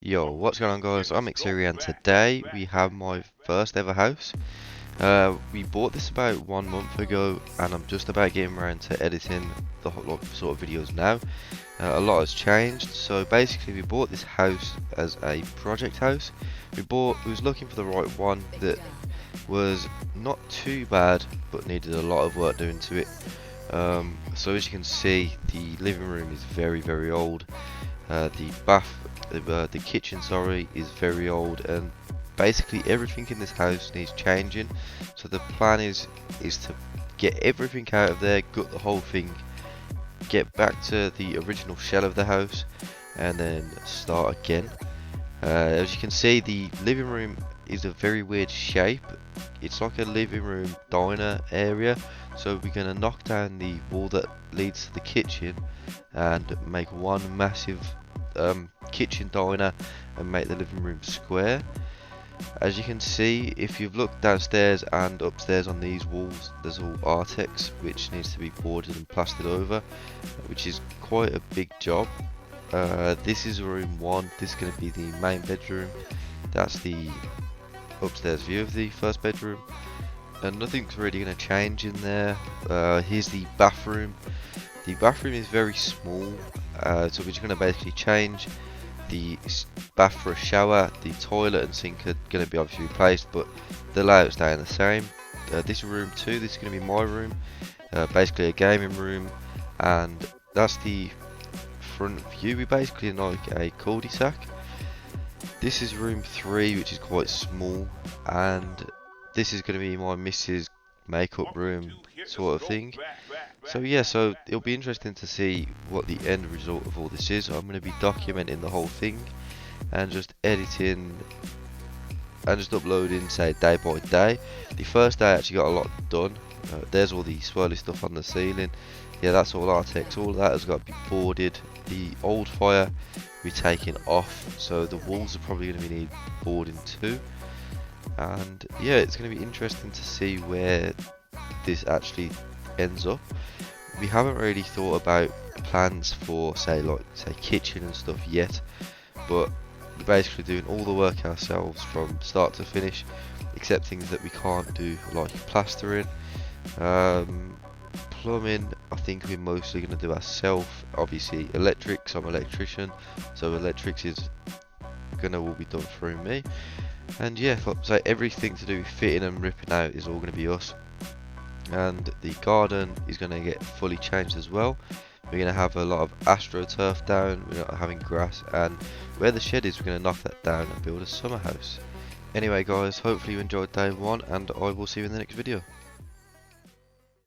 Yo, what's going on guys? I'm Xeri and today we have my first ever house. We bought this about 1 month ago and I'm just about getting around to editing the sort of videos now. A lot has changed, so basically we bought this house as a project house. We was looking for the right one that was not too bad but needed a lot of work doing to it. So as you can see, the living room is very old. The kitchen, sorry, is very old, and basically everything in this house needs changing. So the plan is to get everything out of there, gut the whole thing, get back to the original shell of the house, and then start again. As you can see, the living room is a very weird shape. It's like a living room diner area, so we're going to knock down the wall that leads to the kitchen and make one massive kitchen diner and make the living room square. As you can see, if you've looked downstairs and upstairs on these walls, there's all Artex which needs to be boarded and plastered over, which is quite a big job. This is room 1. This is going to be the main bedroom. That's the upstairs view of the first bedroom, and nothing's really going to change in there. Here's the bathroom. The bathroom is very small, so we're just going to basically change the bath for a shower. The toilet and sink are going to be obviously replaced, but the layout's staying the same. This room 2, this is going to be my room, basically a gaming room, and that's the front view. We basically like a cul-de-sac. This is room 3, which is quite small, and this is going to be my missus' makeup room sort of thing. So yeah, so it'll be interesting to see what the end result of all this is. I'm going to be documenting the whole thing and just editing and just uploading, say, day by day. The first day I actually got a lot done. There's all the swirly stuff on the ceiling. Yeah, that's all Artex. All of that has got to be boarded. The old fire we're taking off, so the walls are probably going to need boarding too. And yeah, it's going to be interesting to see where this actually ends up. We haven't really thought about plans for say kitchen and stuff yet, but we're basically doing all the work ourselves from start to finish, except things that we can't do like plastering. Plumbing, I think we're mostly going to do ourselves. Obviously electrics, I'm an electrician, so electrics is will be done through me. And yeah, so everything to do with fitting and ripping out is all going to be us. And the garden is going to get fully changed as well. We're going to have a lot of astroturf down, we're not having grass, and where the shed is we're going to knock that down and build a summer house. Anyway guys, hopefully you enjoyed day 1 and I will see you in the next video.